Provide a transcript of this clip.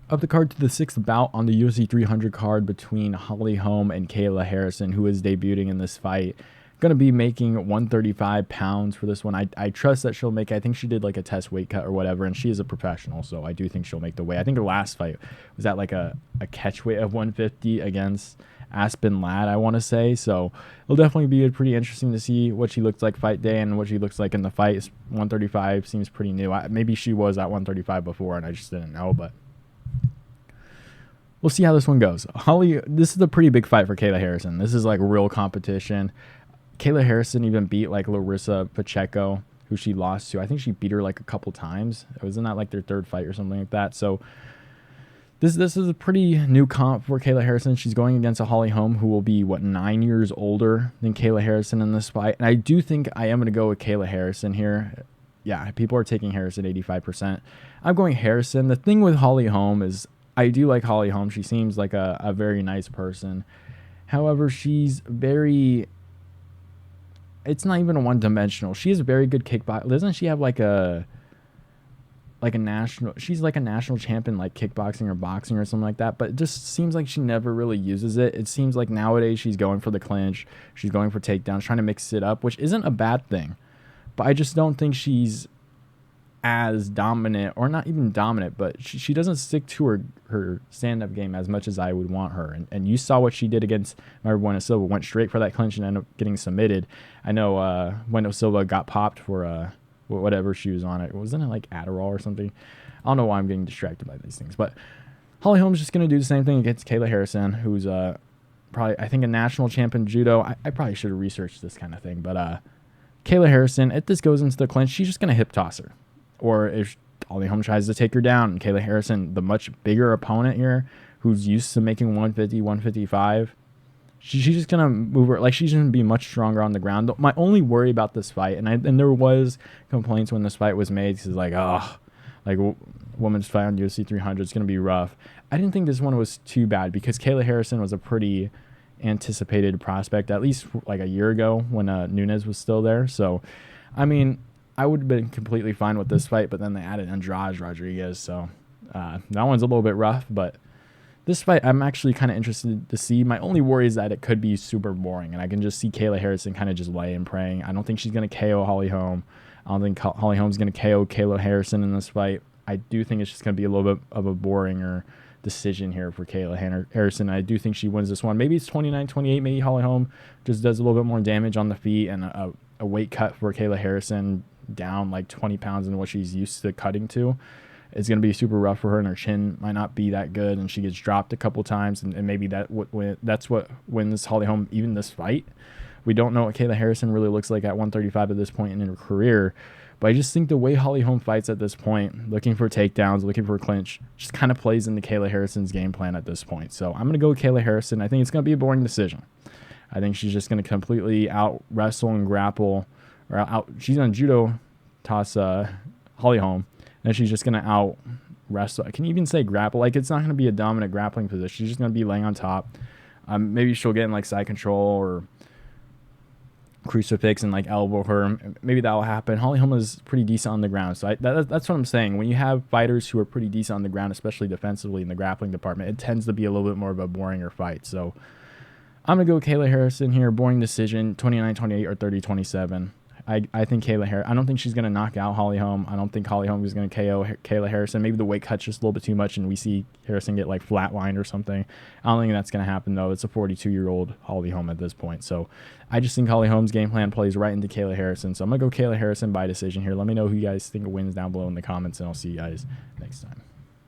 Up the card to the 6th bout on the UFC 300 card between Holly Holm and Kayla Harrison, who is debuting in this fight. Going to be making 135 pounds for this one. I trust that she'll make, I think she did like a test weight cut or whatever, and she is a professional, so I do think she'll make the weight. I think her last fight was at like a catch weight of 150 against Aspen Ladd, I want to say. So it'll definitely be pretty interesting to see what she looks like fight day and what she looks like in the fight. 135 seems pretty new. Maybe she was at 135 before and I just didn't know, but we'll see how this one goes. This is a pretty big fight for Kayla Harrison. This is like real competition. Kayla Harrison even beat like Larissa Pacheco, who she lost to. I think she beat her like a couple times. It wasn't that like their third fight or something like that. So this is a pretty new comp for Kayla Harrison. She's going against a Holly Holm who will be 9 years older than Kayla Harrison in this fight. And I do think I am going to go with Kayla Harrison here. Yeah, people are taking Harrison 85%. I'm going Harrison. The thing with Holly Holm is I do like Holly Holm. She seems like a very nice person. However, she's very... It's not even a one-dimensional. She is very good kickboxing. Doesn't she have like a national... She's like a national champion, like kickboxing or boxing or something like that. But it just seems like she never really uses it. It seems like nowadays she's going for the clinch. She's going for takedowns, trying to mix it up, which isn't a bad thing. But I just don't think she's as dominant, or not even dominant, but she doesn't stick to her stand-up game as much as I would want her. And you saw what she did against Wendell Silva, went straight for that clinch and ended up getting submitted. I know Wendell Silva got popped for whatever she was on. It wasn't it like Adderall or something. I don't know why I'm getting distracted by these things, but Holly Holm's just going to do the same thing against Kayla Harrison, who's probably, I think, a national champion in judo. I probably should have researched this kind of thing, but Kayla Harrison, if this goes into the clinch, she's just going to hip toss her. Or if Holly Holm tries to take her down, and Kayla Harrison, the much bigger opponent here, who's used to making 150, 155, she's just going to move her. Like, she's going to be much stronger on the ground. My only worry about this fight, and there was complaints when this fight was made, because like, women's fight on UFC 300 is going to be rough. I didn't think this one was too bad, because Kayla Harrison was a pretty anticipated prospect, at least like a year ago when Nunes was still there. So, I mean, I would have been completely fine with this fight, but then they added Andrade Rodriguez, so that one's a little bit rough. But this fight, I'm actually kind of interested to see. My only worry is that it could be super boring, and I can just see Kayla Harrison kind of just laying praying. I don't think she's going to KO Holly Holm. I don't think Holly Holm's going to KO Kayla Harrison in this fight. I do think it's just going to be a little bit of a boring decision here for Kayla Harrison. I do think she wins this one. Maybe it's 29-28. Maybe Holly Holm just does a little bit more damage on the feet, and a weight cut for Kayla Harrison down like 20 pounds than what she's used to cutting to. It's going to be super rough for her, and her chin might not be that good, and she gets dropped a couple times, and maybe that's what wins Holly Holm even this fight. We don't know what Kayla Harrison really looks like at 135 at this point in her career, but I just think the way Holly Holm fights at this point, looking for takedowns, looking for a clinch, just kind of plays into Kayla Harrison's game plan at this point. So I'm going to go with Kayla Harrison. I think it's going to be a boring decision. I think she's just going to completely out wrestle and grapple, or she's going to judo toss Holly Holm, and she's just going to out wrestle. I can even say grapple. Like, it's not going to be a dominant grappling position. She's just going to be laying on top. Maybe she'll get in like side control or crucifix and like elbow her. Maybe that will happen. Holly Holm is pretty decent on the ground, so that's what I'm saying. When you have fighters who are pretty decent on the ground, especially defensively in the grappling department, it tends to be a little bit more of a boringer fight. So I'm going to go with Kayla Harrison here. Boring decision, 29-28 or 30-27. I think I don't think she's going to knock out Holly Holm. I don't think Holly Holm is going to KO Kayla Harrison. Maybe the weight cut's just a little bit too much and we see Harrison get like flatlined or something. I don't think that's going to happen, though. It's a 42-year-old Holly Holm at this point. So I just think Holly Holm's game plan plays right into Kayla Harrison. So I'm going to go Kayla Harrison by decision here. Let me know who you guys think wins down below in the comments, and I'll see you guys next time.